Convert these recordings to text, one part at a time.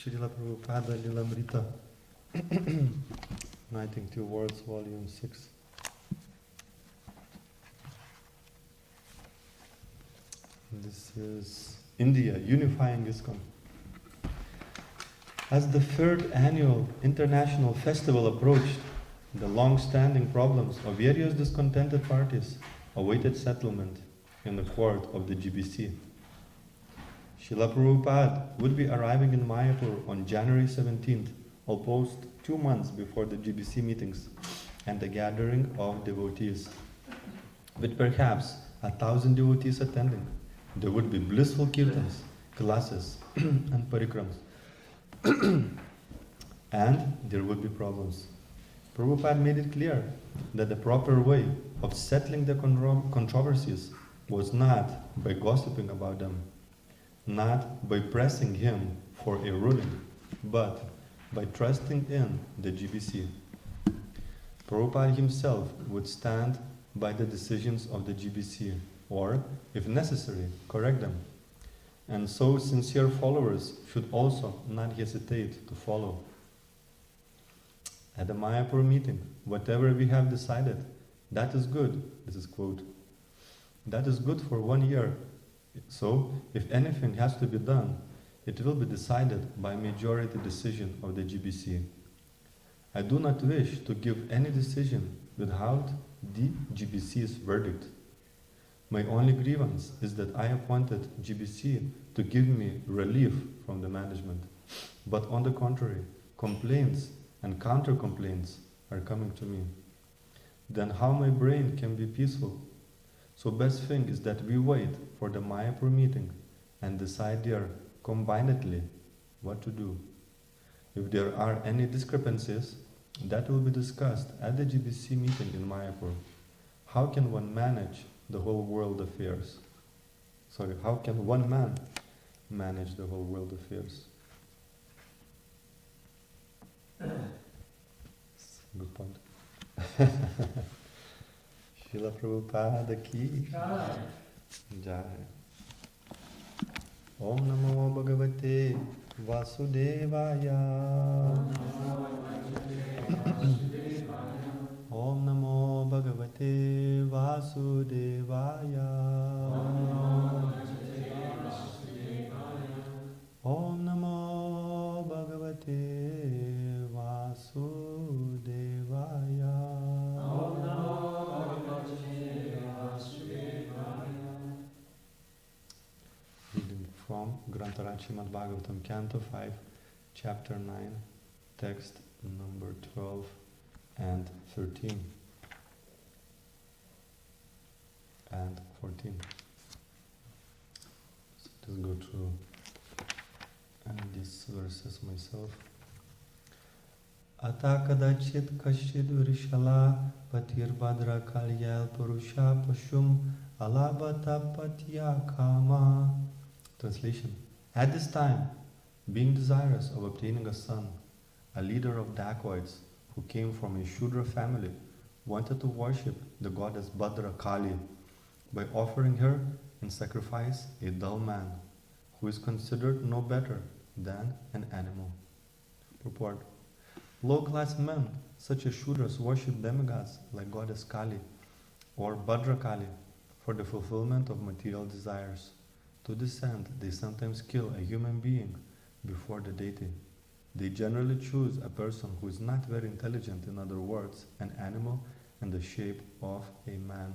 Srila Prabhupada Lilamrita, Uniting Two Worlds, Volume 6. This is India, unifying ISKCON. As the third annual international festival approached, the long-standing problems of various discontented parties awaited settlement in the court of the GBC. Srila Prabhupada would be arriving in Mayapur on January 17th, almost 2 months before the GBC meetings and the gathering of devotees. With perhaps 1,000 devotees attending, there would be blissful kirtans, classes, and parikrams. And there would be problems. Prabhupada made it clear that the proper way of settling the controversies was not by gossiping about them, not by pressing him for a ruling, but by trusting in the GBC. Prabhupada himself would stand by the decisions of the GBC, or, if necessary, correct them. And so sincere followers should also not hesitate to follow. At the Mayapur meeting, whatever we have decided, that is good, this is quote. That is good for 1 year. So, if anything has to be done, it will be decided by majority decision of the GBC. I do not wish to give any decision without the GBC's verdict. My only grievance is that I appointed GBC to give me relief from the management. But on the contrary, complaints and counter-complaints are coming to me. Then how my brain can be peaceful? So best thing is that we wait for the Mayapur meeting and decide there combinedly what to do. If there are any discrepancies, that will be discussed at the GBC meeting in Mayapur. How can one manage the whole world affairs? How can one man manage the whole world affairs? Good point. Srila Prabhupada ki Jai. Om Namo Bhagavate Vasudevaya. Om Namo Bhagavate Vasudevaya. Om Namo Bhagavate Vasudevaya. Om Namo Bhagavate Vasudevaya. Reading from Grantharaj Srimad Bhagavatam, Canto 5, Chapter 9, text number 12 and 13 and 14. So let's go through these verses myself. Ata kadachit kashid vishala patir badra kalyal purusha pashum alabata patya kama. Translation. At this time, being desirous of obtaining a son, a leader of dacoits who came from a Shudra family wanted to worship the goddess Bhadra Kali by offering her in sacrifice a dull man who is considered no better than an animal. Purport. Low-class men such as Shudras worship demigods like goddess Kali or Bhadra Kali for the fulfillment of material desires. To this end, they sometimes kill a human being before the deity. They generally choose a person who is not very intelligent, in other words, an animal in the shape of a man.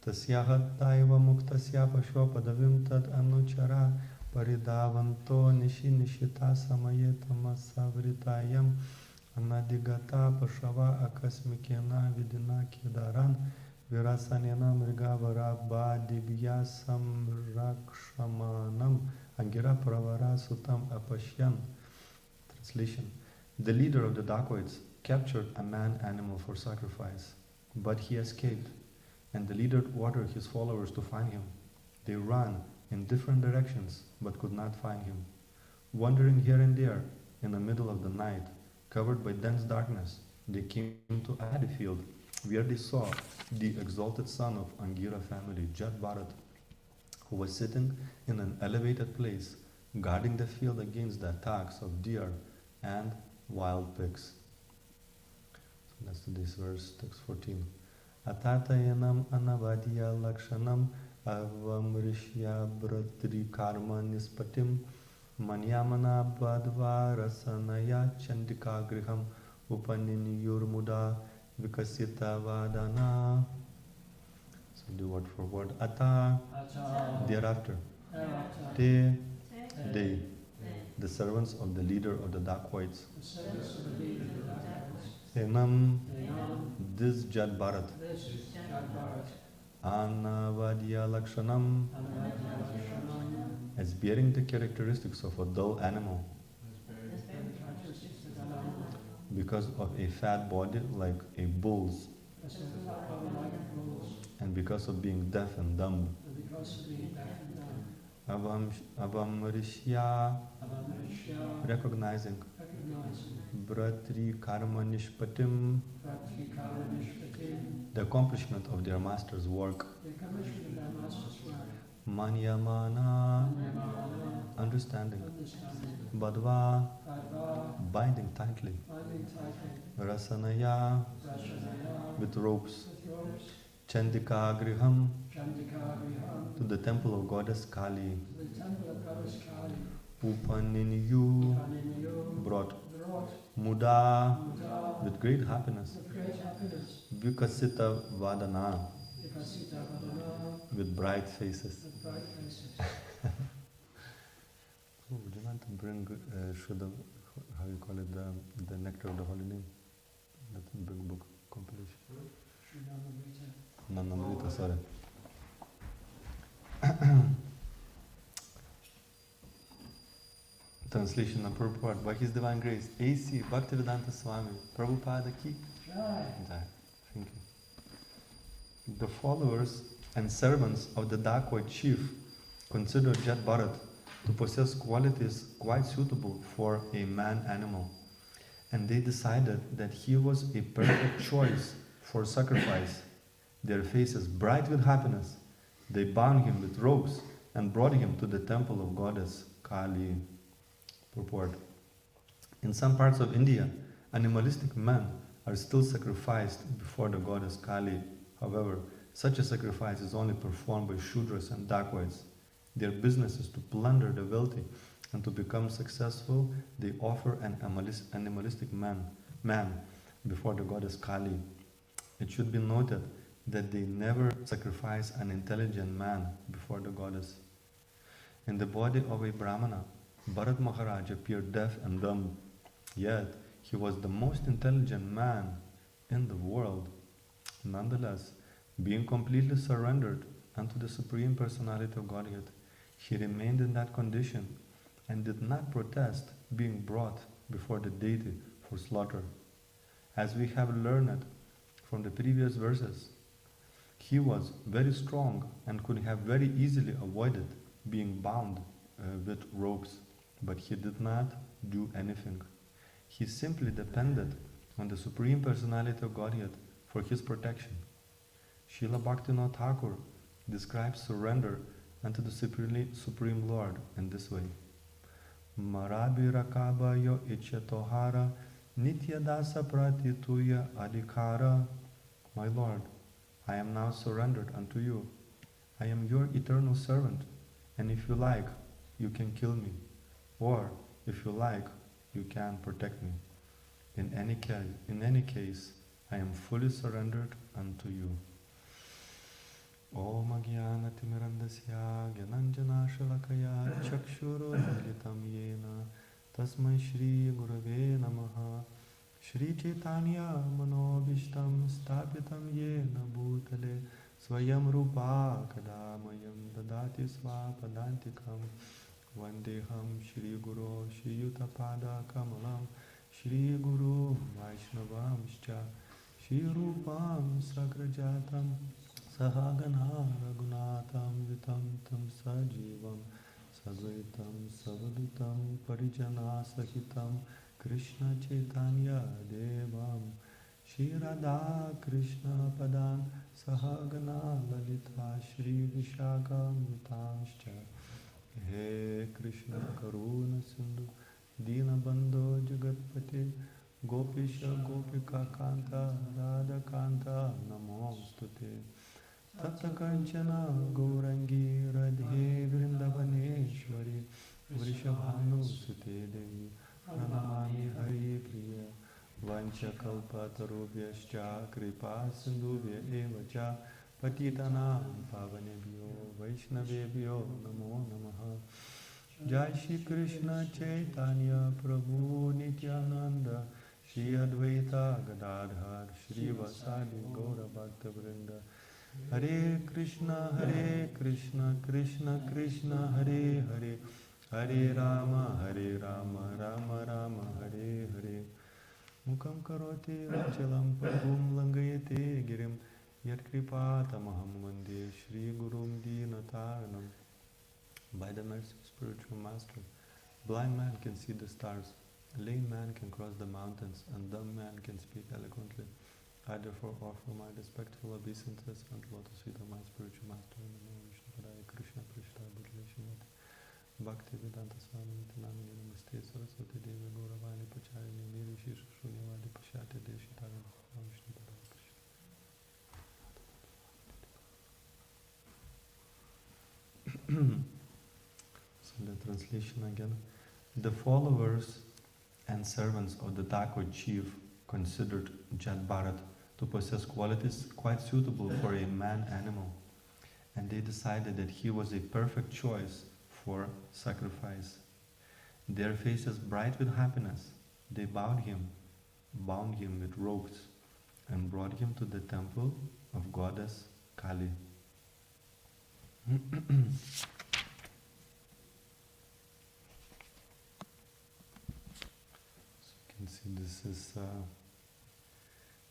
Tasyaha taiva muktasya pashva padavim tad anuchara paridavanto nishita samayetama savritayam anadigata pashava akasmikena vidina kidaran virasanena mrigavara badibhya samrakshamanam Angira Pravara Sutam Apashyan. Translation. The leader of the dacoits captured a man-animal for sacrifice, but he escaped, and the leader ordered his followers to find him. They ran in different directions, but could not find him. Wandering here and there, in the middle of the night, covered by dense darkness, they came to a paddy field, where they saw the exalted son of Angira family, Jat Bharat, who was sitting in an elevated place, guarding the field against the attacks of deer and wild pigs. So that's today's verse, text 14. Atatayanam anavadya lakshanam avamrishya bratri karma nispatim manyamana badva rasanaya chandika griham upaniniyurmuda vikasita vadana. So do word for word. Ata, thereafter. Te, they, the servants of the leader of the dacoits. Enam, this Jat Bharat. Anavadya Lakshanam, as bearing the characteristics of a dull animal, because of a fat body like a bull's, and because of being deaf and dumb. Avamrishya, recognizing. Bratri karma nishpatim, the accomplishment of their master's work. Manyamana, understanding. Badva, binding tightly. Rasanaya, with ropes. Chandika griham, to the temple of goddess Kali. Upaninyu, brought. Muda, with great happiness. Vikasita vadana, with bright faces. Would you want to bring Shuddha, how you call it, the nectar of the holy name? That big book compilation. Namrita, sorry. Translation and purport. By His Divine Grace, A.C. Bhaktivedanta Swami, Prabhupada Ki. Jai. Thank you. The followers and servants of the dacoit chief considered Jat Bharat to possess qualities quite suitable for a man-animal, and they decided that he was a perfect choice for sacrifice. Their faces bright with happiness, they bound him with ropes and brought him to the temple of goddess Kali. Purport. In some parts of India, animalistic men are still sacrificed before the goddess Kali. However, such a sacrifice is only performed by Shudras and dacoits. Their business is to plunder the wealthy, and to become successful, they offer an animalistic man before the goddess Kali. It should be noted that they never sacrifice an intelligent man before the goddess. In the body of a Brahmana, Bharat Maharaj appeared deaf and dumb, yet he was the most intelligent man in the world. Nonetheless, being completely surrendered unto the Supreme Personality of Godhead, he remained in that condition and did not protest being brought before the deity for slaughter. As we have learned from the previous verses, he was very strong and could have very easily avoided being bound with ropes, but he did not do anything. He simply depended on the Supreme Personality of Godhead for his protection. Srila Bhaktivinoda Thakur describes surrender unto the Supreme Lord in this way. Marabi rakaba yo ichetohara nitya dasa pratituya adhikara. My Lord, I am now surrendered unto you. I am your eternal servant, and if you like, you can kill me, or if you like, you can protect me. In any case, I am fully surrendered unto you. Om Agyana Timirandasya Gyananjana Shalakaya Chakshuro Militam Yena Tasmai Shri Gurave Namaha Shri Chaitanya Manobishtam Stapitam Yena Bhutale Swayam Rupa Kadamayam Dadati Svapadantikam Vandeham Shri Guru Shri Yutapada Kamalam Shri Guru Vaishnavamscha Shri Rupam Sagrajatam Sahagana Raghunatham Vitam Tam Sajivam Sadvaitam Savadutam Parijana Sahitam Krishna Chaitanya Devam Shri Radha Krishna Padan Sahagana Lalita Shri Vishakam Vitamscha He Krishna Karuna Sindhu Dinabandho Jagatpate Gopisha Gopika Kanta Radha Kanta Namostute Tata Kanchana Gaurangi Radhe Vrindavaneshwari Vrishabhanu Sute Devi Pranamami Hari Priya Vancha Kalpatarubhyascha Kripa Sindhubhya Evacha Patitanam Pavanebhyo Vaishnavebhyo Namo Namaha Jai Shri Krishna Chaitanya Prabhu Nityananda Shri Advaita Gadadhar Shri Vasadi Gaura Bhakta Vrinda Hare Krishna Krishna Krishna Hare Hare Hare Rama Rama Rama Hare Hare Mukam karoti vachalam pagum langayate girim Yat kripatamaham vande Shri Gurum Dinataranam. By the mercy of spiritual master, blind man can see the stars, lame man can cross the mountains, and dumb man can speak eloquently. I therefore offer my respectful obeisances unto lotus feet of my spiritual master in the name of Vishnu Padaya Krishna Prishta Bhutale Bhakti Vedanta Swami Nitinamini Namaste Saraswati Devi Gauravani Pacharini Nirvishisha Shunyavadi Pashyate Deshitari Vishnu Padaya Krishna. So the translation again. The followers and servants of the Thakur chief considered Jat Bharat to possess qualities quite suitable for a man-animal, and they decided that he was a perfect choice for sacrifice. Their faces bright with happiness, they bound him with ropes, and brought him to the temple of goddess Kali. So you can see this is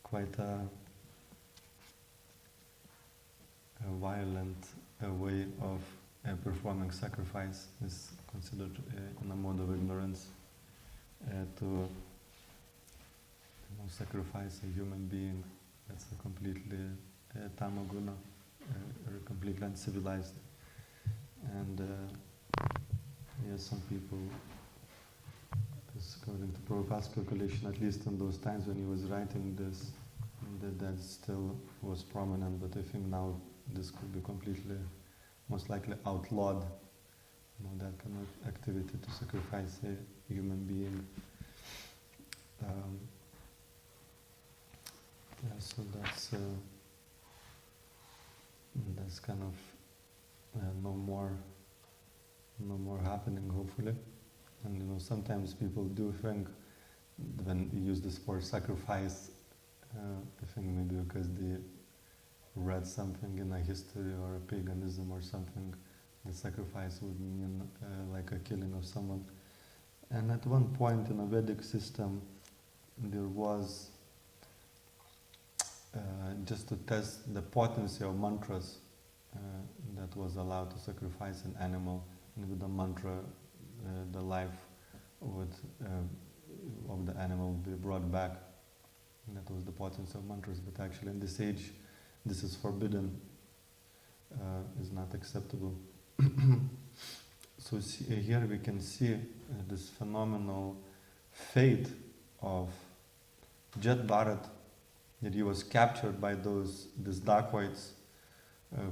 quite a violent way of performing sacrifice. Is considered in a mode of ignorance to sacrifice a human being. That's a completely tamaguna, completely uncivilized. And yes, some people, according to Prabhupada's calculation, at least in those times when he was writing this, that still was prominent, but I think now this could be completely, most likely outlawed, that kind of activity to sacrifice a human being. So that's kind of no more happening, hopefully. And sometimes people do think when you use this word sacrifice, I think maybe because they read something in a history or a paganism or something, the sacrifice would mean like a killing of someone. And at one point in a Vedic system, there was just to test the potency of mantras that was allowed to sacrifice an animal, and with the mantra the life of the animal would be brought back. And that was the potency of mantras, but actually in this age this is forbidden, is not acceptable. So here we can see this phenomenal fate of Jat Bharat, that he was captured by these dacoits,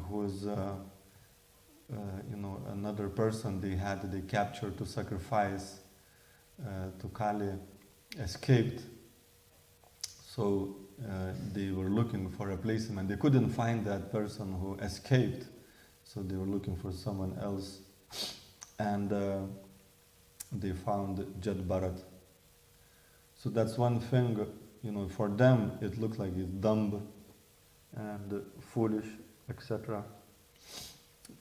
who's another person they captured to sacrifice to Kali, escaped. So they were looking for a replacement. They couldn't find that person who escaped, so they were looking for someone else, and they found Jat Bharat. So that's one thing. For them it looked like he's dumb and foolish, etc.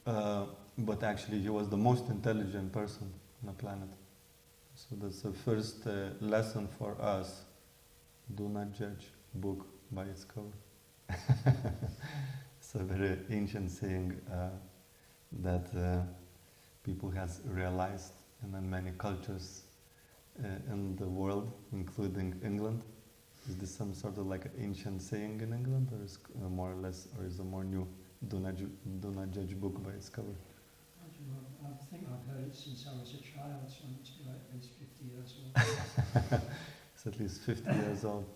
But actually he was the most intelligent person on the planet. So that's the first lesson for us. Do not judge a book by its cover. It's a very ancient saying that people has realized in many cultures in the world, including England. Is this some sort of like an ancient saying in England, or is more or less, or is it more new? Do not judge a book by its cover. Well, I think I've heard it since I was a child, so it must be like at least 50 years old. It's at least 50 years old.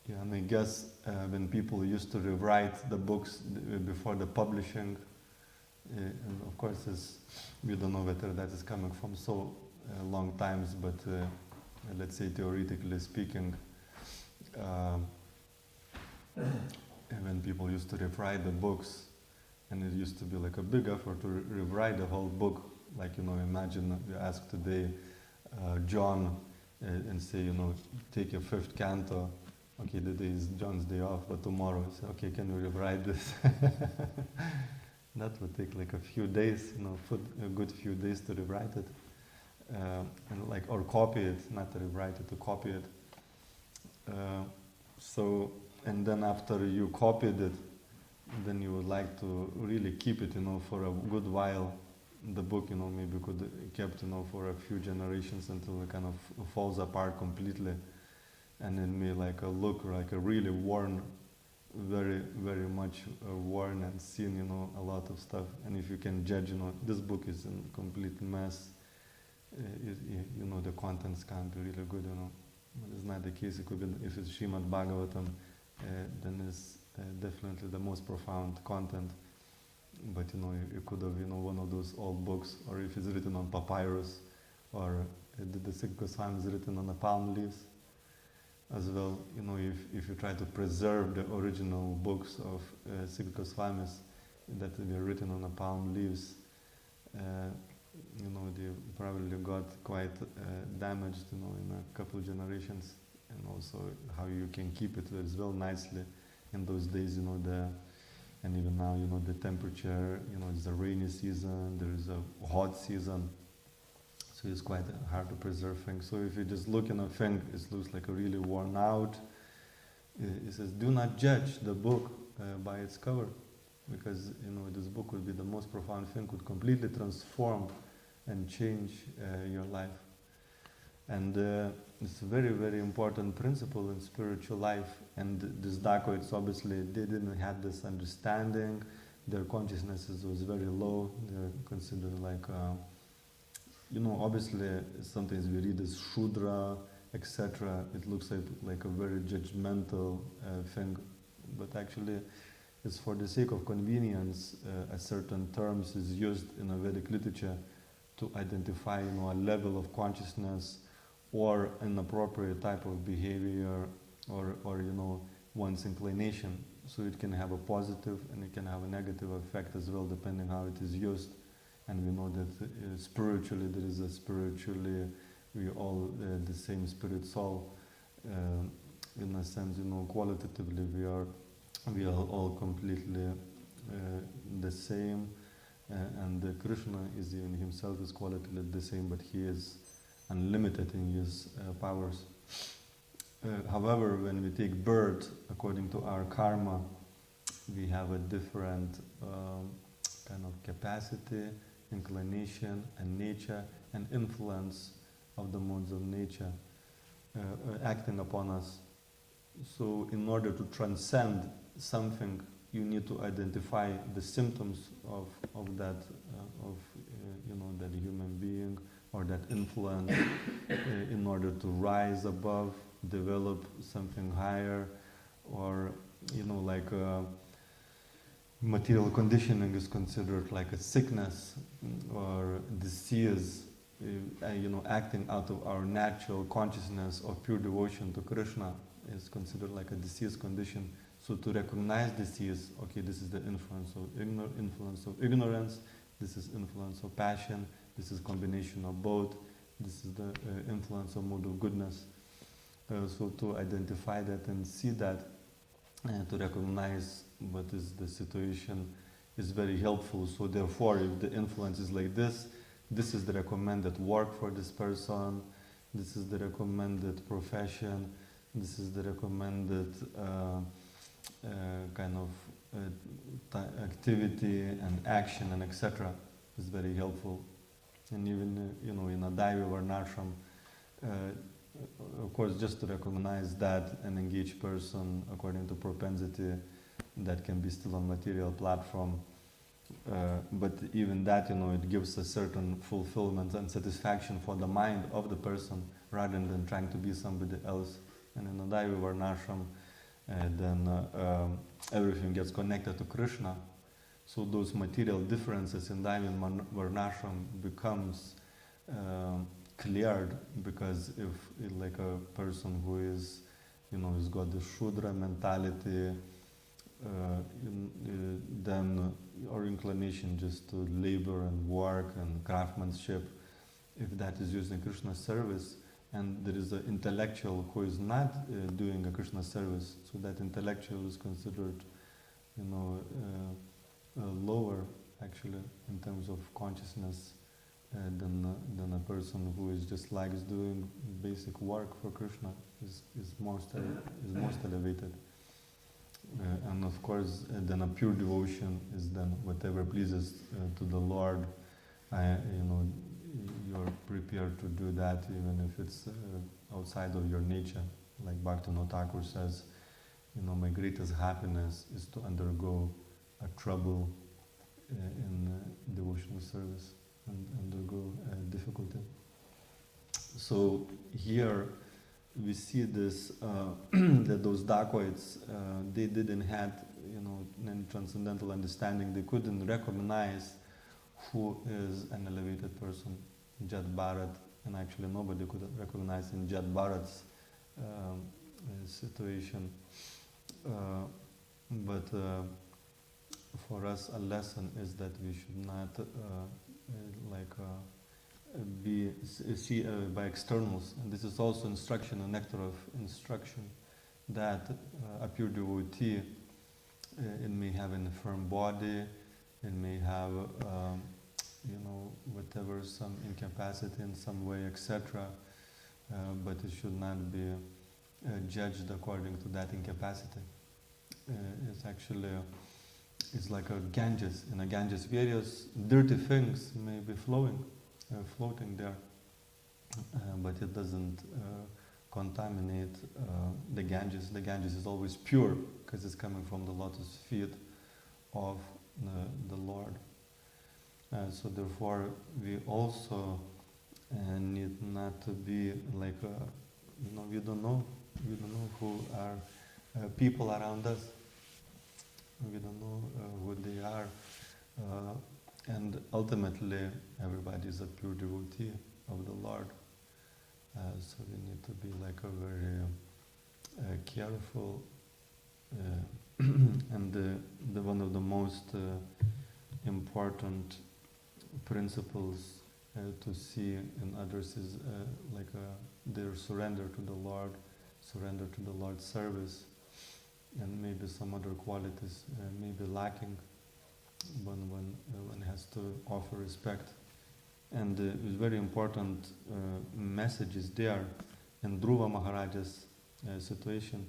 Yeah, and I guess when people used to rewrite the books before the publishing, and of course we don't know whether that is coming from so long times, but let's say theoretically speaking, when people used to rewrite the books, and it used to be like a big effort to rewrite the whole book, like, imagine you ask today John and say, take your 5th canto. Okay, today is John's day off, but tomorrow, say, okay, can you rewrite this? That would take like a few days, a good few days to rewrite it, or copy it, not to rewrite it, to copy it. And then after you copied it, then you would like to really keep it, for a good while. The book, maybe could kept, for a few generations until it kind of falls apart completely. And it may look like a really worn, very, very much worn and seen, a lot of stuff. And if you can judge, this book is in complete mess, the contents can't be really good, But it's not the case. It could be, if it's Srimad Bhagavatam, then it's definitely the most profound content. But, it could have, one of those old books, or if it's written on papyrus, or the Sikh Goswami is written on the palm leaves. As well, if you try to preserve the original books of Sikh Goswamis that were written on the palm leaves, they probably got quite damaged, in a couple of generations. And also how you can keep it as well nicely in those days, and even now, the temperature, it's a rainy season, there is a hot season. So it's quite hard to preserve things. So if you just look at a thing, it looks like a really worn out. It says, do not judge the book by its cover, because this book would be the most profound thing, could completely transform and change your life. And it's a very, very important principle in spiritual life. And these dacoits, obviously, they didn't have this understanding. Their consciousness was very low. They're considered like obviously, sometimes we read as Shudra, etc. It looks like a very judgmental thing, but actually, it's for the sake of convenience. A certain terms is used in a Vedic literature to identify, a level of consciousness, or an appropriate type of behavior, or one's inclination. So it can have a positive and it can have a negative effect as well, depending how it is used. And we know that spiritually, there is we all the same spirit soul. In a sense, qualitatively, we are all completely the same. And Krishna is even himself is qualitatively the same, but he is unlimited in his powers. However, when we take birth, according to our karma, we have a different kind of capacity, inclination and nature and influence of the modes of nature acting upon us. So in order to transcend something, you need to identify the symptoms of that that human being or that influence in order to rise above, develop something higher, or material conditioning is considered like a sickness or disease, acting out of our natural consciousness of pure devotion to Krishna is considered like a disease condition. So to recognize disease, okay, this is the influence of ignorance, this is influence of passion, this is combination of both, this is the influence of mode of goodness. So to identify that and see that, and to recognize what is the situation is very helpful. So therefore, if the influence is like this is the recommended work for this person, this is the recommended profession, this is the recommended activity and action and etc. is very helpful. And even in a Daiva Varnashram, of course, just to recognize that an engaged person according to propensity that can be still on material platform. But even that, it gives a certain fulfillment and satisfaction for the mind of the person rather than trying to be somebody else. And in Adaivi Varnashram, then everything gets connected to Krishna. So those material differences in Daivi Varnashram becomes cleared, because if like a person who is, has got the Shudra mentality, then or inclination just to labor and work and craftsmanship, if that is used in Krishna service, and there is an intellectual who is not doing a Krishna service, so that intellectual is considered, lower actually in terms of consciousness than a person who is just likes doing basic work for Krishna is most elevated. And of course, then a pure devotion is then whatever pleases to the Lord. You're prepared to do that even if it's outside of your nature. Like Bhaktivinoda Thakur says, my greatest happiness is to undergo a trouble in devotional service and undergo difficulty. So here we see this, that those dacoits, they didn't have, any transcendental understanding. They couldn't recognize who is an elevated person, Jat Bharat, and actually nobody could recognize in Jat Bharat's situation. But for us, a lesson is that we should not be see by externals, and this is also instruction, a nectar of instruction, that a pure devotee, it may have a firm body, it may have whatever, some incapacity in some way, etc. But it should not be judged according to that incapacity. It's actually it's like a Ganges. In a Ganges, various dirty things may be floating there, but it doesn't contaminate the Ganges. The Ganges is always pure because it's coming from the lotus feet of the Lord. So therefore, we also need not to be like we don't know who are people around us. We don't know who they are. And ultimately, everybody is a pure devotee of the Lord. So we need to be like a very careful. And the one of the most important principles to see in others is their surrender to the Lord, surrender to the Lord's service, and maybe some other qualities may be lacking. One has to offer respect. And it's very important message is there in Dhruva Maharaja's situation.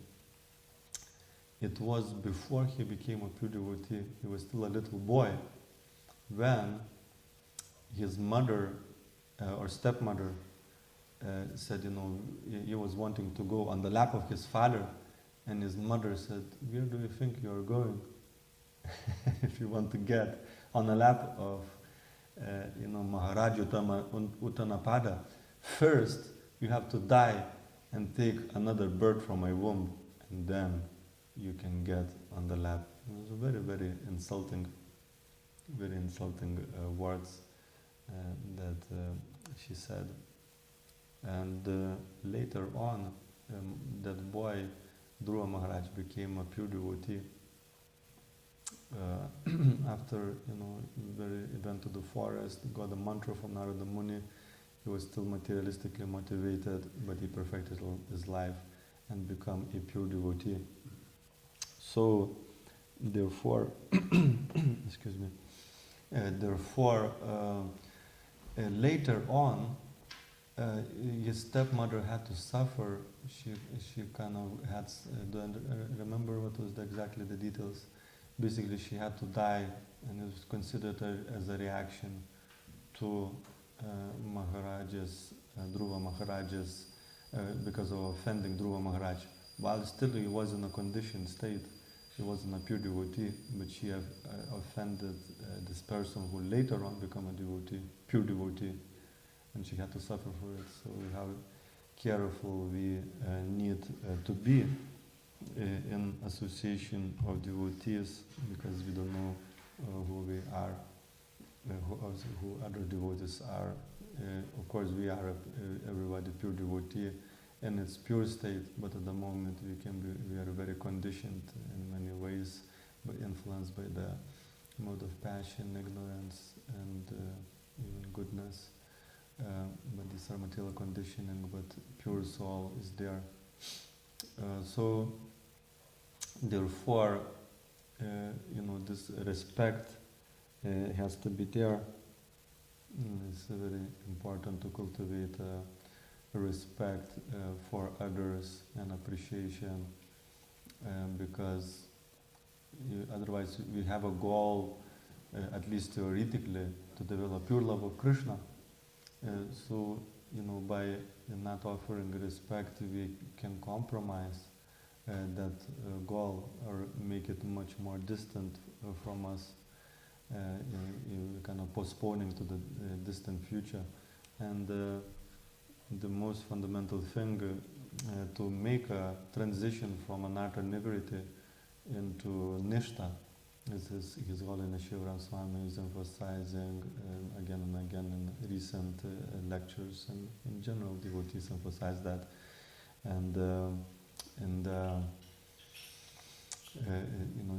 It was before he became a pure devotee. He was still a little boy when his mother or stepmother said, he was wanting to go on the lap of his father, and his mother said, "Where do you think you are going? If you want to get on the lap of, Maharaj Uttanapada, first you have to die and take another bird from my womb, and then you can get on the lap." It was a very, very insulting words that she said. And later on, that boy, Dhruva Maharaj, became a pure devotee. After, he went to the forest, got a mantra from Narada Muni. He was still materialistically motivated, but he perfected his life and become a pure devotee. So, therefore, excuse me. Later on, his stepmother had to suffer. She kind of had. Don't remember what was exactly the details. Basically, she had to die, and it was considered as a reaction to Dhruva Maharaj's, because of offending Dhruva Maharaj. While still he was in a conditioned state, She wasn't a pure devotee, but she offended this person who later on became a devotee, pure devotee, and she had to suffer for it. So how careful we need to be in association of devotees, because we don't know who we are, who other devotees are. Of course, we are everybody pure devotee in its pure state, but at the moment we are very conditioned in many ways, influenced by the mode of passion, ignorance, and even goodness. But these are material conditioning, but pure soul is there. So therefore, this respect has to be there. It's very important to cultivate respect for others and appreciation, because otherwise we have a goal, at least theoretically, to develop pure love of Krishna. So by not offering respect, we can compromise that goal or make it much more distant from us, kind of postponing to the distant future. And the most fundamental thing to make a transition from anartha nivriti into nishta, as His Holiness Shivaram Swami is emphasizing again and again in recent lectures, and in general devotees emphasize that. And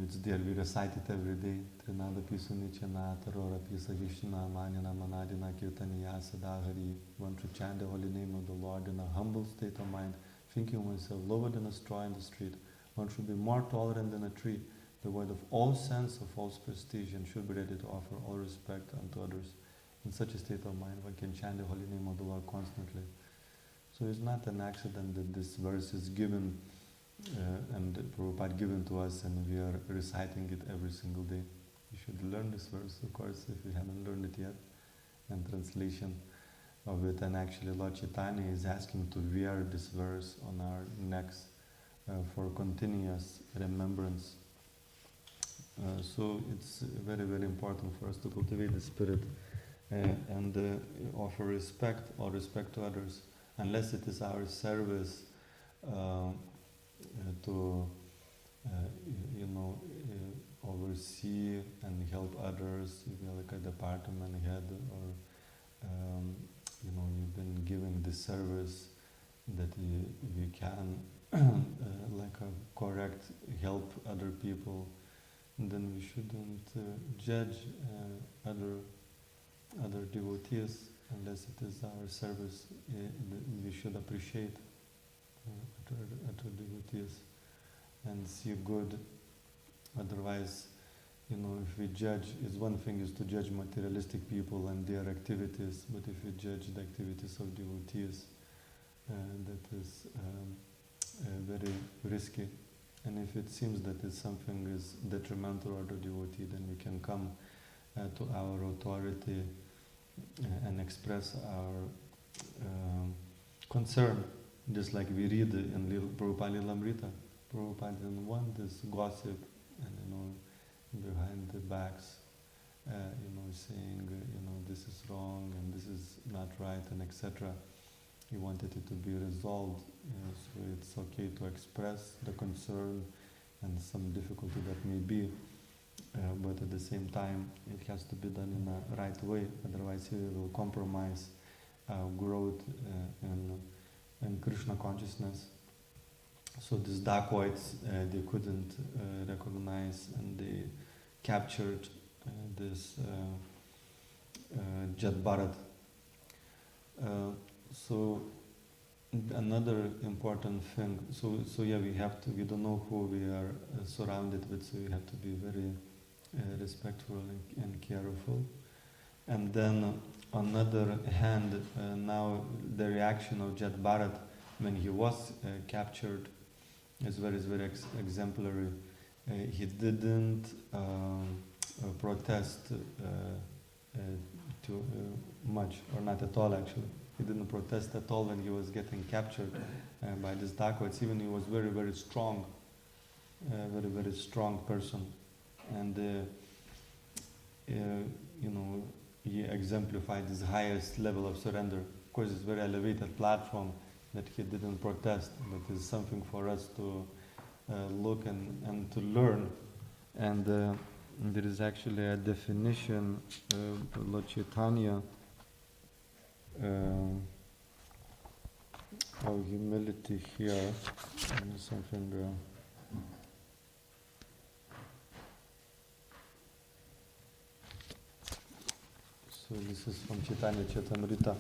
it's there, we recite it every day. Trinada Pisunichana, Tarora Pisa Vishna, Manina Manadina Kirtaniya Sadahari. One should chant the holy name of the Lord in a humble state of mind, thinking oneself lower than a straw in the street. One should be more tolerant than a tree, devoid of all sense of false prestige, and should be ready to offer all respect unto others. In such a state of mind, one can chant the holy name of the Lord constantly. So it's not an accident that this verse is given, and Prabhupada given to us, and we are reciting it every single day. You should learn this verse, of course, if you haven't learned it yet, and translation of it. And actually Lord Chaitanya is asking to wear this verse on our necks for continuous remembrance. So it's very, very important for us to cultivate the spirit and offer respect or respect to others, unless it is our service to oversee and help others. If you're like a department head, or you've been giving this service that you can correct, help other people, then we shouldn't judge other devotees unless it is our service. We should appreciate other devotees and see good. Otherwise, if we judge, one thing is to judge materialistic people and their activities, but if we judge the activities of devotees, that is very risky. And if it seems that something is detrimental to the devotee, then we can come to our authority and express our concern, just like we read in Prabhupada Lilamrita. Prabhupada didn't want this gossip and behind the backs, saying this is wrong and this is not right and etc. He wanted it to be resolved, so it's okay to express the concern and some difficulty that may be, but at the same time it has to be done in a right way, otherwise we will compromise growth in Krishna consciousness. So these dacoits, they couldn't recognize, and they captured this Jat Bharat. So another important thing, we don't know who we are surrounded with, so we have to be very respectful and careful. And then on the other hand, now the reaction of Jat Bharat when he was captured is very, very exemplary. He didn't protest too much, or not at all actually. He didn't protest at all when he was getting captured by these dacoits. Even he was very, very strong. a very, very strong person. And, he exemplified his highest level of surrender. Of course, it's a very elevated platform that he didn't protest, but it's something for us to look and to learn. And there is actually a definition of Lord Chaitanya of humility here. Something. So this is from Chaitanya Chaitamrita.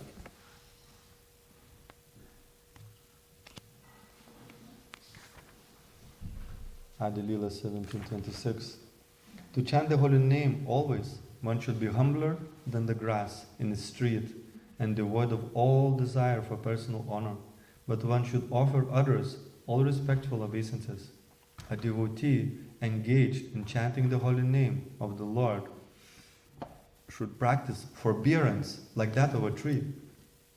Adi Lila 1726. To chant the holy name always, one should be humbler than the grass in the street and devoid of all desire for personal honor. But one should offer others all respectful obeisances. A devotee engaged in chanting the holy name of the Lord should practice forbearance like that of a tree.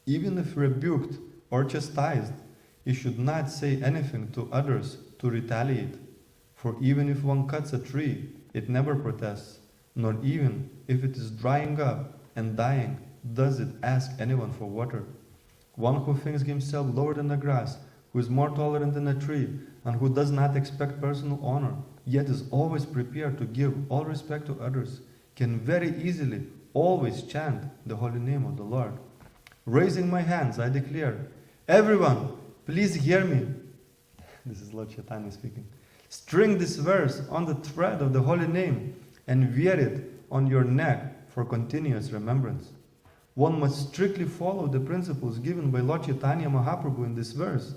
Even if rebuked or chastised, he should not say anything to others to retaliate. For even if one cuts a tree, it never protests, nor even if it is drying up and dying, does it ask anyone for water. One who thinks himself lower than the grass, who is more tolerant than a tree, and who does not expect personal honor, yet is always prepared to give all respect to others, can very easily always chant the holy name of the Lord. Raising my hands, I declare, everyone, please hear me. This is Lord Chaitanya speaking. String this verse on the thread of the holy name and wear it on your neck for continuous remembrance. One must strictly follow the principles given by Lord Chaitanya Mahaprabhu in this verse.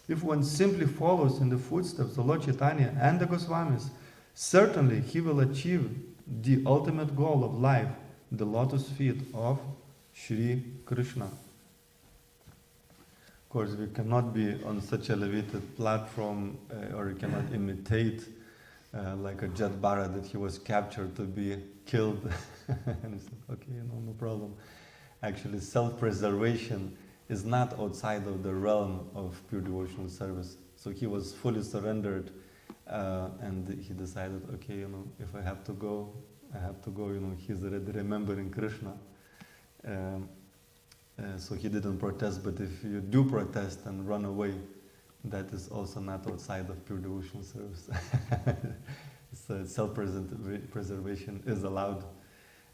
If one simply follows in the footsteps of Lord Chaitanya and the Goswamis, certainly he will achieve the ultimate goal of life, the lotus feet of Shri Krishna. Of course, we cannot be on such elevated platform or we cannot imitate like a Jet Bharat that he was captured to be killed. And he said, okay, no problem. Actually, self-preservation is not outside of the realm of pure devotional service. So he was fully surrendered and he decided, okay, if I have to go, I have to go. He's already remembering Krishna. So he didn't protest, but if you do protest and run away, that is also not outside of pure devotional service. So self-preservation is allowed.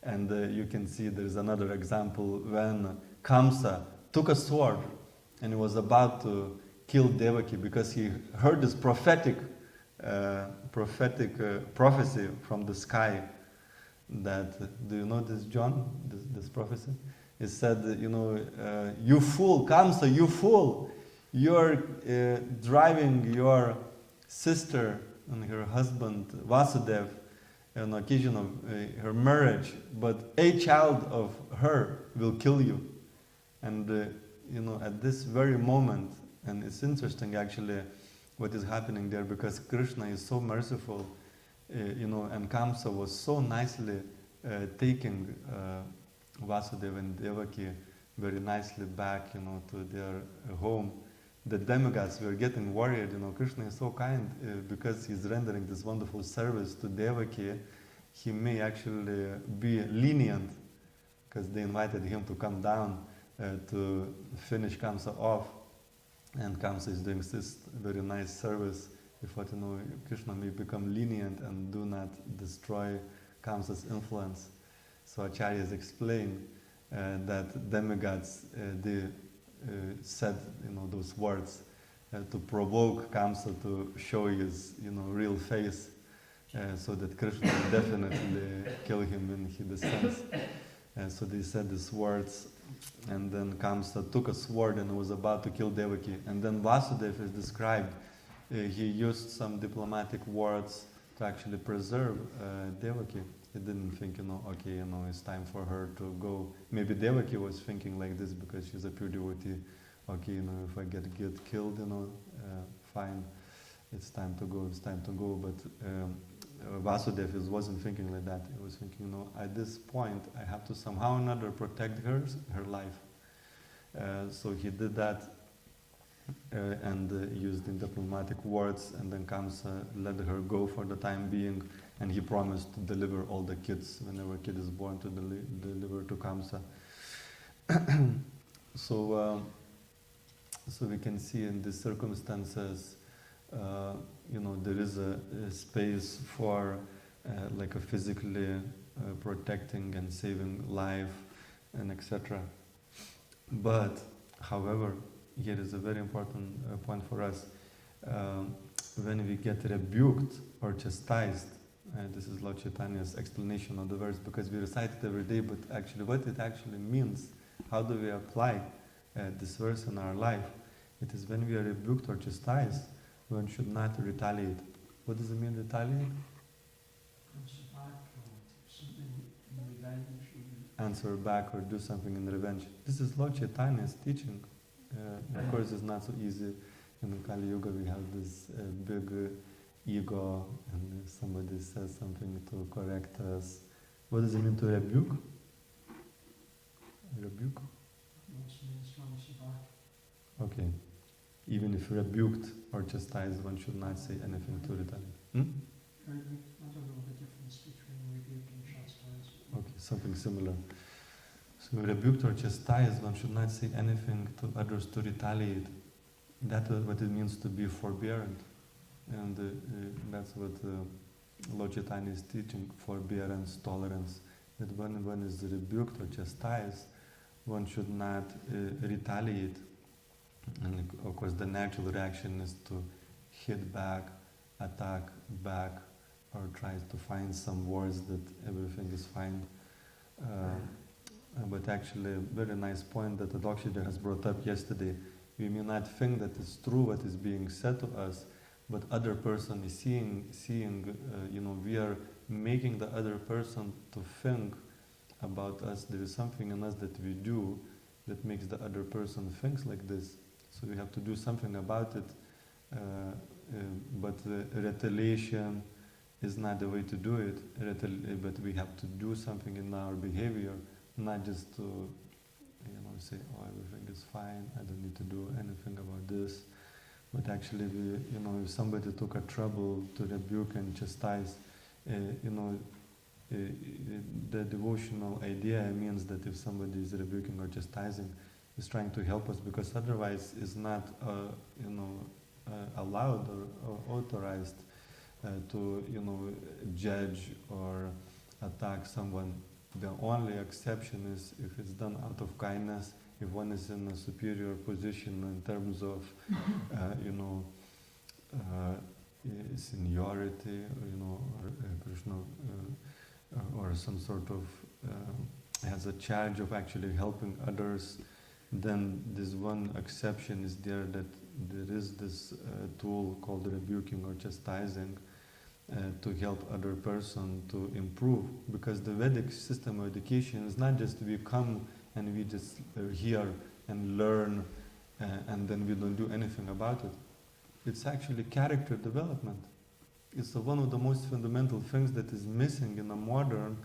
And you can see there's another example when Kamsa took a sword and he was about to kill Devaki because he heard this prophetic prophecy from the sky that, do you know this, John, this prophecy? It said, you fool, Kamsa, you fool, you're driving your sister and her husband Vasudev on occasion of her marriage, but a child of her will kill you. And at this very moment, and it's interesting actually what is happening there, because Krishna is so merciful, and Kamsa was so nicely taking Vasudeva and Devaki very nicely back, to their home. The demigods were getting worried, Krishna is so kind because he's rendering this wonderful service to Devaki. He may actually be lenient because they invited him to come down to finish Kamsa off. And Kamsa is doing this very nice service. He thought, Krishna may become lenient and do not destroy Kamsa's influence. So Acharyas explain that demigods, they said, those words to provoke Kamsa to show his, real face, so that Krishna will definitely kill him when he descends. So they said these words, and then Kamsa took a sword and was about to kill Devaki. And then Vasudeva is described. He used some diplomatic words to actually preserve Devaki. He didn't think, okay, it's time for her to go. Maybe Devaki was thinking like this because she's a pure devotee. Okay, if I get killed, fine, it's time to go. But Vasudeva wasn't thinking like that. He was thinking, at this point, I have to somehow or another protect her life. So he did that. and used in diplomatic words, and then Kamsa let her go for the time being, and he promised to deliver all the kids, whenever a kid is born, to deliver to Kamsa. So we can see in these circumstances, there is a space for like a physically protecting and saving life, and etc. But, however, here is a very important point for us. When we get rebuked or chastised, this is Lord Chaitanya's explanation of the verse, because we recite it every day, but actually what it actually means, how do we apply this verse in our life? It is when we are rebuked or chastised, one should not retaliate. What does it mean, retaliate? Answer back or do something in revenge. This is Lord Chaitanya's teaching. Of course, it's not so easy. In Kali Yuga, we have this big ego, and if somebody says something to correct us. What does it mean to rebuke? Rebuke? Okay. Even if rebuked or chastised, one should not say anything to retaliate. I don't know the difference between rebuke and chastise. Okay, something similar. So rebuked or chastised, one should not say anything to others to retaliate. That is what it means to be forbearant. And that's what Lord Chaitanya is teaching, forbearance, tolerance. That when one is rebuked or chastised, one should not retaliate. And of course the natural reaction is to hit back, attack back, or try to find some words that everything is fine. But actually, a very nice point that the Adokshija has brought up yesterday. We may not think that it's true what is being said to us, but other person is seeing, we are making the other person to think about us. There is something in us that we do that makes the other person think like this. So we have to do something about it. But retaliation is not the way to do it. But we have to do something in our behavior, not just to, say, oh, everything is fine, I don't need to do anything about this. But actually, if somebody took a trouble to rebuke and chastise, the devotional idea means that if somebody is rebuking or chastising, is trying to help us, because otherwise it's not, allowed or authorized to, judge or attack someone. The only exception is if it's done out of kindness, if one is in a superior position in terms of, seniority, or Krishna, or some sort of has a charge of actually helping others. Then this one exception is there, that there is this tool called rebuking or chastising to help other person to improve. Because the Vedic system of education is not just we come and we just hear and learn and then we don't do anything about it. It's actually character development. It's one of the most fundamental things that is missing in a modern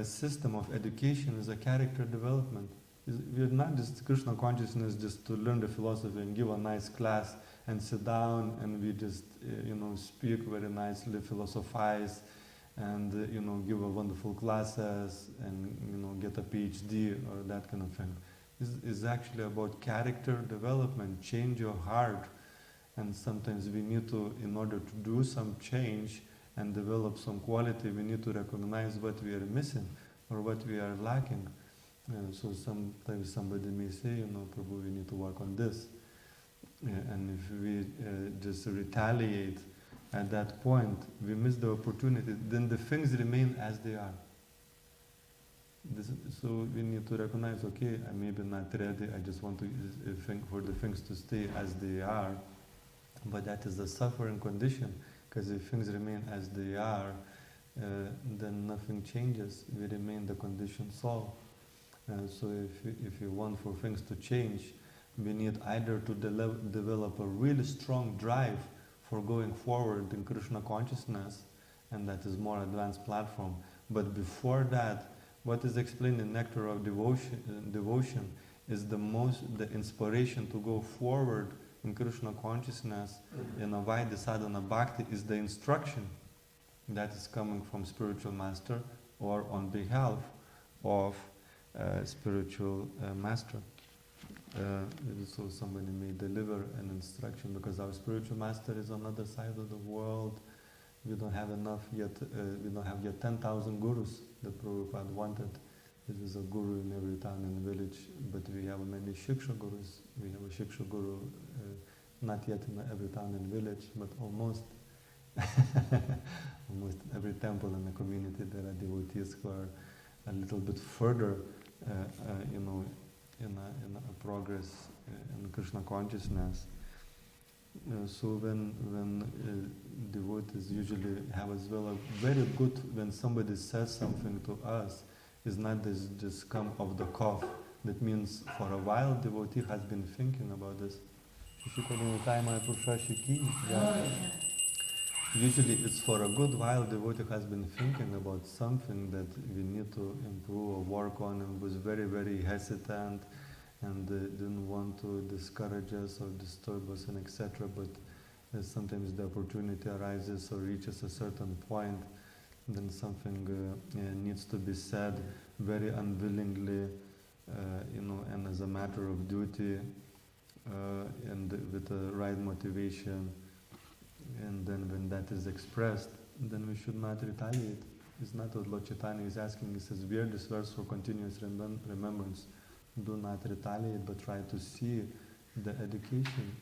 system of education, is a character development. We're not just Krishna consciousness just to learn the philosophy and give a nice class and sit down and we just, speak very nicely, philosophize and, give a wonderful classes and, get a PhD or that kind of thing. It's actually about character development, change your heart. And sometimes we need to, in order to do some change and develop some quality, we need to recognize what we are missing or what we are lacking. So sometimes somebody may say, Prabhu, we need to work on this. And if we just retaliate at that point, we miss the opportunity, then the things remain as they are. So we need to recognize, okay, I may be not ready, I just want to think for the things to stay as they are. But that is a suffering condition, because if things remain as they are, then nothing changes. We remain the conditioned soul. So if you want for things to change, we need either to develop a really strong drive for going forward in Krishna consciousness, and that is more advanced platform. But before that, what is explained in Nectar of Devotion is the inspiration to go forward in Krishna consciousness, in a Vaidya sadhana bhakti, is the instruction that is coming from spiritual master or on behalf of spiritual master. So somebody may deliver an instruction, because our spiritual master is on the other side of the world. We don't have enough yet, we don't have yet 10,000 gurus that Prabhupada wanted. There is a guru in every town and village, but we have many Shiksha gurus. We have a Shiksha guru, not yet in every town and village, but almost. Almost in every temple in the community there are devotees who are a little bit further, in a progress in Krishna consciousness. So when devotees usually have as well a very good, when somebody says something to us, is not this just come off the cuff. That means for a while devotee has been thinking about this. Usually it's for a good while devotee has been thinking about something that we need to improve or work on, and was very, very hesitant and didn't want to discourage us or disturb us and etc. But sometimes the opportunity arises or reaches a certain point, then something needs to be said very unwillingly, and as a matter of duty, and with the right motivation. And then when that is expressed, then we should not retaliate. It's not what Lord Chaitanya is asking. He says, bear this verse for continuous remembrance. Do not retaliate, but try to see the education.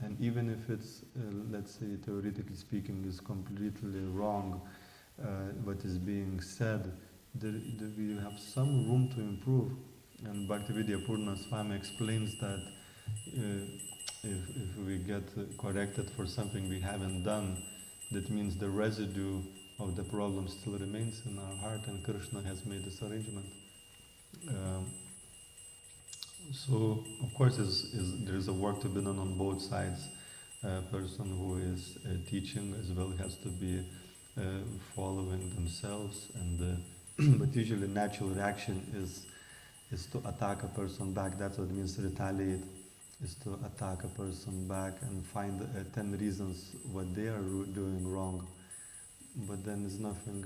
And even if it's, let's say, theoretically speaking, is completely wrong, what is being said, we have some room to improve. And Bhaktivedanta Purna Swami explains that if we get corrected for something we haven't done, that means the residue of the problem still remains in our heart, and Krishna has made this arrangement. So, of course, there is a work to be done on both sides. A person who is teaching as well has to be following themselves, and but usually natural reaction is to attack a person back. That's what it means to retaliate, is to attack a person back and find 10 reasons what they are doing wrong. But then there's nothing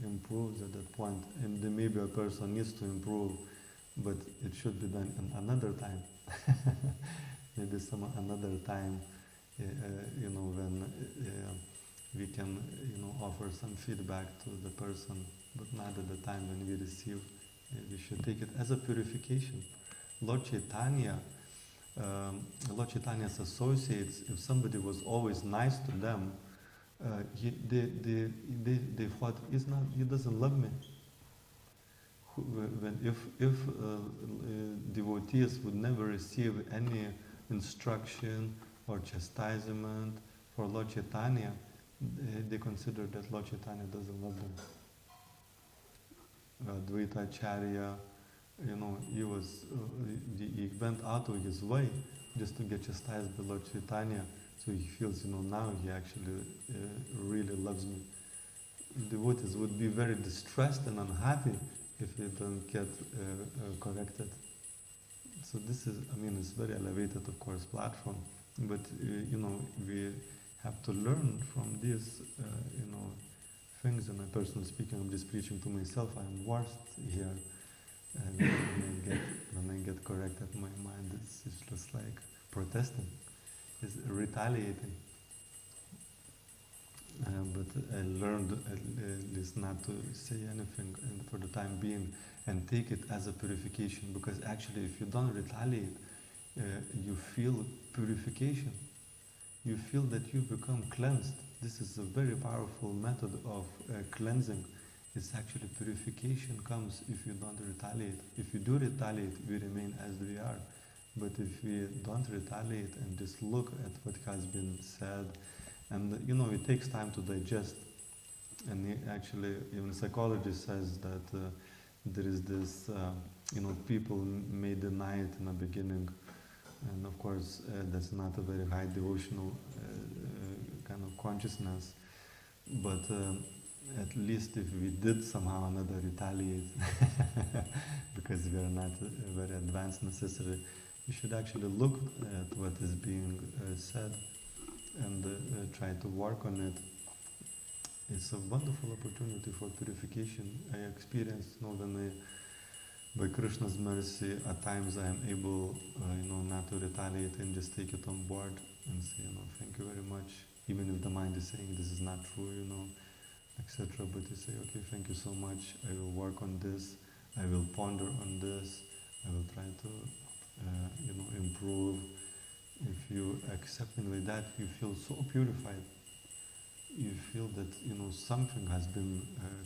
improves at that point. And then maybe a person needs to improve, but it should be done another time. Maybe another time, when we can, offer some feedback to the person, but not at the time when we receive. We should take it as a purification. Lord Chaitanya's associates, if somebody was always nice to them, they thought, he doesn't love me. If devotees would never receive any instruction or chastisement for Lord Chaitanya, they consider that Lord Chaitanya doesn't love them. Dvaita Acharya, he went out of his way just to get chastised by Lord Chaitanya, so he feels, now he actually really loves me. Devotees would be very distressed and unhappy if they don't get corrected. So this is, it's very elevated, of course, platform, but we have to learn from these, things. And personally speaking, I'm just preaching to myself. I'm worst here. And when I get corrected, my mind is just like protesting, is retaliating. But I learned at least not to say anything for the time being, and take it as a purification, because actually if you don't retaliate, you feel purification. You feel that you become cleansed. This is a very powerful method of cleansing. It's actually purification comes if you don't retaliate. If you do retaliate, we remain as we are. But if we don't retaliate and just look at what has been said, and it takes time to digest. And actually, even psychology says that there is this, people may deny it in the beginning, and of course that's not a very high devotional kind of consciousness. But at least if we did somehow another retaliate, because we are not very advanced necessarily, You should actually look at what is being said and try to work on it. It's a wonderful opportunity for purification. I experienced, when by Krishna's mercy, at times I am able, not to retaliate and just take it on board and say, thank you very much, even if the mind is saying this is not true, etc. But you say, okay, thank you so much. I will work on this. I will ponder on this. I will try to, improve. If you accept it like that, you feel so purified. You feel that something has been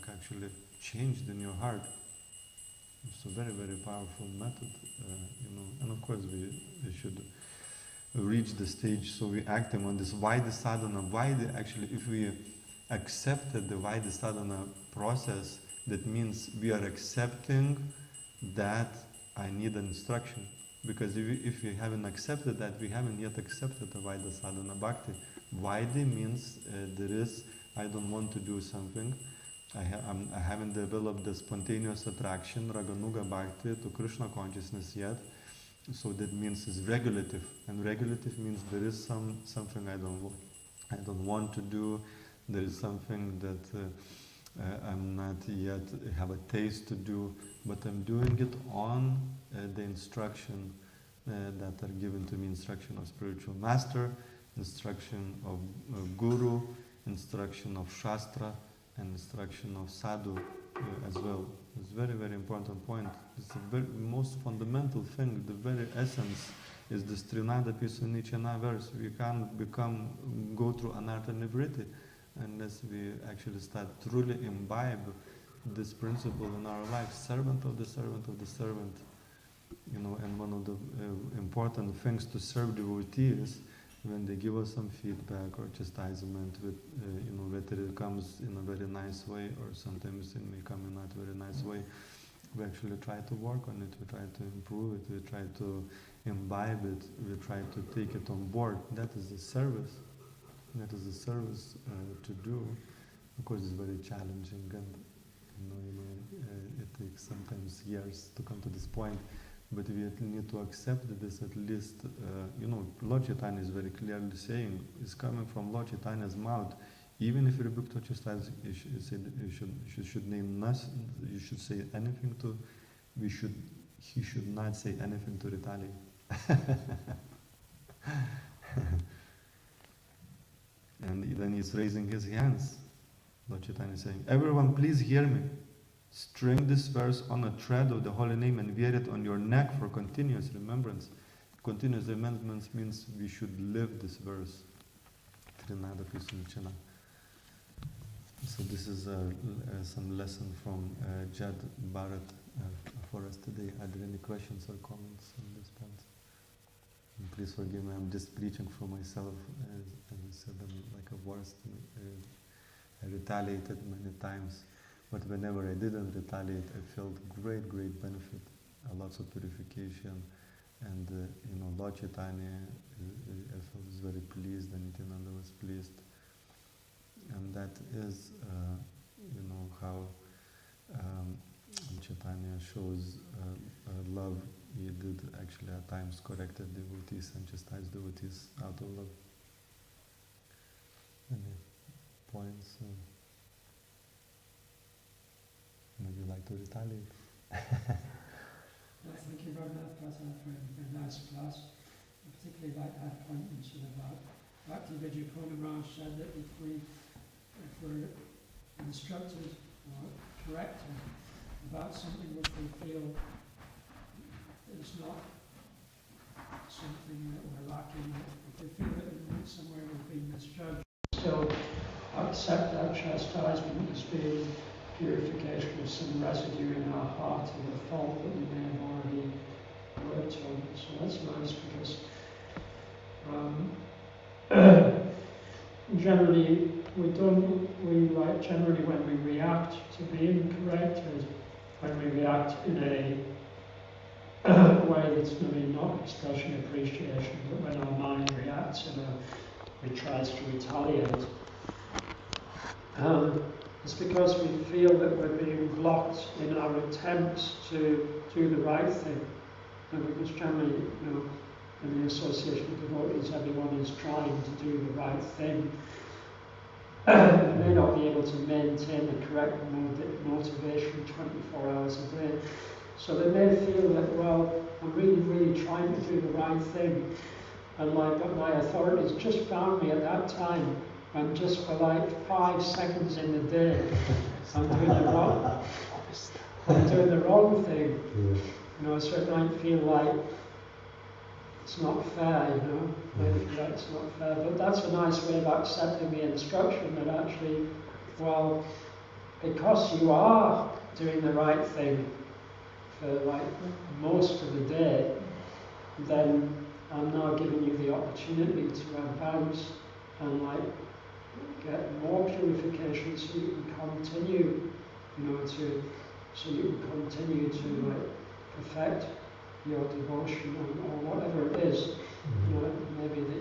actually changed in your heart. It's a very, very powerful method, and of course we should reach the stage so we acting on this Vaidhi sadhana. If we accepted the Vaidhi sadhana process, that means we are accepting that I need an instruction. Because if we haven't accepted that, we haven't yet accepted the Vaidhi sadhana bhakti. Vaidhi means I don't want to do something. I haven't developed the spontaneous attraction, Raganuga bhakti, to Krishna consciousness yet. So that means it's regulative. And regulative means there is something I don't want to do. There is something that I'm not yet have a taste to do, but I'm doing it on the instruction that are given to me, instruction of spiritual master, instruction of guru, instruction of shastra, and instruction of sadhu as well. It's a very, very important point. It's the very most fundamental thing, the very essence is this Trinada Pisunichana verse. We can't go through anartha nivritti unless we actually start truly imbibe this principle in our life, servant of the servant of the servant. And one of the important things to serve devotees, when they give us some feedback or chastisement, whether it comes in a very nice way or sometimes it may come in not very nice way, we actually try to work on it, we try to improve it, we try to imbibe it, we try to take it on board. That is the service. That is the service to do. Of course, it's very challenging, and it takes sometimes years to come to this point. But we need to accept this at least. Lord Chaitanya is very clearly saying, it's coming from Lord Chaitanya's mouth. Even if you rebuke to chastise, you should name nothing. You should say anything to. He should not say anything to retaliate. And then he's raising his hands. Lord Chaitanya is saying, everyone please hear me. String this verse on a thread of the holy name and wear it on your neck for continuous remembrance. Continuous remembrance means we should live this verse. Trinada Pisunichana. So this is some lesson from Jad Bharat for us today. Are there any questions or comments on this point? And please forgive me, I'm just preaching for myself. As I said, I'm like a worst. I retaliated many times. But whenever I didn't retaliate, I felt great, great benefit, lots of purification, and Lord Chaitanya, I felt was very pleased, and Nityananda was pleased, and that is, how Chaitanya shows love. He did actually at times corrected devotees and chastised devotees out of love. Any points? Maybe you like to retaliate. Well, thank you, Raghunath, for a nice class. I particularly like that point mentioned about Bhakti Vijayapurna Raj said that if we're instructed or corrected about something which we feel is not something that we're lacking, if we feel that somewhere we've been misjudged, still accept that chastisement as being purification of some residue in our heart of the fault that we may have already worked on. So that's nice because generally generally when we react to being corrected, when we react in a way that's maybe not expression appreciation, but when our mind reacts we tries to retaliate. It's because we feel that we're being blocked in our attempts to do the right thing. because generally, in the association of devotees, everyone is trying to do the right thing. They may not be able to maintain the correct motivation 24 hours a day. So they may feel that, well, I'm really, really trying to do the right thing. And but my authorities just found me at that time, when just for like 5 seconds in the day, I'm doing the wrong thing. So it might feel like it's not fair, maybe that it's not fair. But that's a nice way of accepting the instruction that actually, well, because you are doing the right thing for like most of the day, then I'm now giving you the opportunity to advance and get more purification so you can continue, so you can continue to perfect your devotion or whatever it is. Maybe that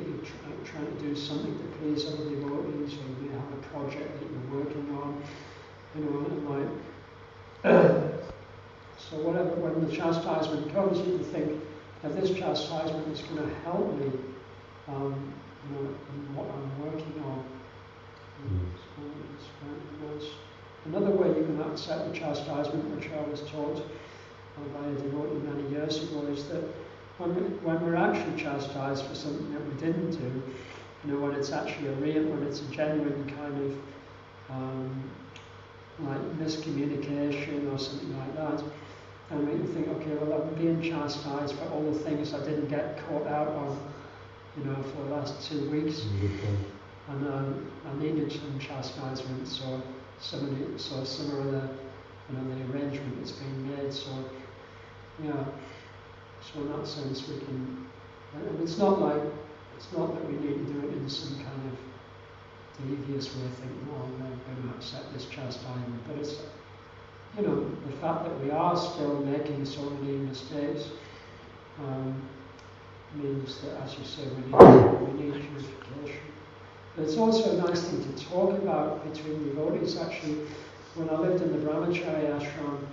you're trying to do something to please other devotees, or you may have a project that you're working on, so whatever, when the chastisement comes, you can think that this chastisement is going to help me, in what I'm working on. It's nice. Another way you can accept the chastisement, which I was taught by a devotee many years ago, is that when we're actually chastised for something that we didn't do, when it's actually when it's a genuine kind of miscommunication or something like that, and we can think, okay, well, I'm being chastised for all the things I didn't get caught out on, for the last 2 weeks, and I needed some chastisement, so some of the the arrangement that's been made, so in that sense we can, and it's not that we need to do it in some kind of devious way, thinking, oh, I'm going to accept this chastisement, but it's, the fact that we are still making so many mistakes means that, as you say, we need purification. But it's also a nice thing to talk about between devotees. Actually, when I lived in the Brahmachari ashram,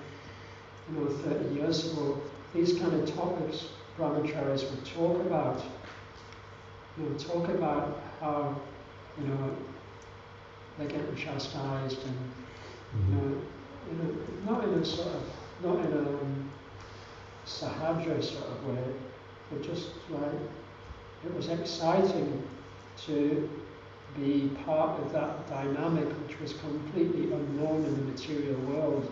30 years ago, these kind of topics brahmacharis would talk about. Talk about how, they're getting chastised, and not in a sahaja sort of way, but just it was exciting to be part of that dynamic which was completely unknown in the material world.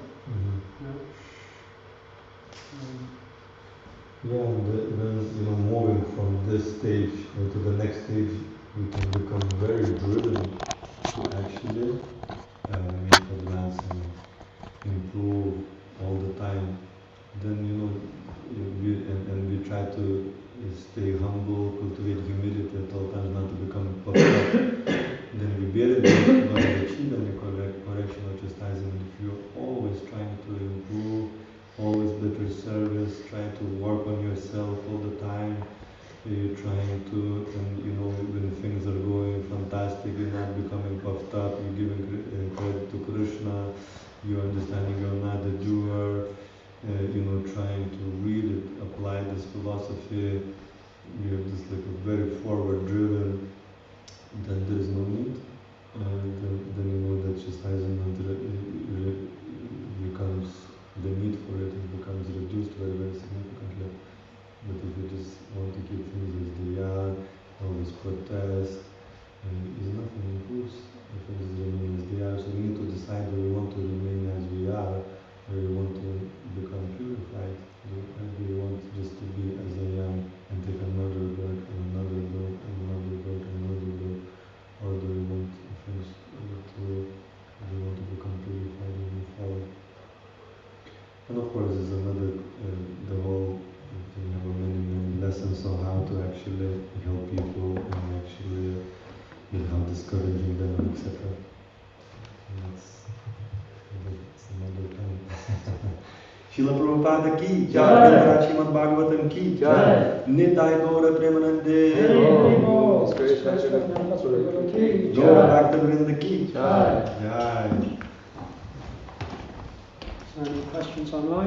And then moving from this stage to the next stage, we can become very driven to actually make advance and improve all the time. Then we try to stay humble, cultivate humility at all times, not to become puffed up. Then we bear it, not achieve any correction or chastisement. If you're always trying to improve, always better service, try to work on yourself all the time. You're trying to, and when things are going fantastic, you're not becoming puffed up, you're giving credit to Krishna, you're understanding you're not a doer, trying to really apply this philosophy, you're just a very forward driven, then there is no need. Then that chastisement becomes, the need for it becomes reduced very, very significantly. But if you just want to keep things as they are, always protest, is nothing improves if things remain as they are. So we need to decide whether we want to remain as we are, or we want to become purified. Do we want just to be as I am and take another birth and another birth and another birth and another birth, or do we want things to become purified and move forward? And of course, there's another, the whole, we have many lessons on how to actually help people and actually, how discouraging them, etc. That's another time. Srila Prabhupada ki jai, Srimad Bhagavatam ki jai, Nitai Gaura Premanande, Gaura Bhakta Vrinda ki jai. Any questions online?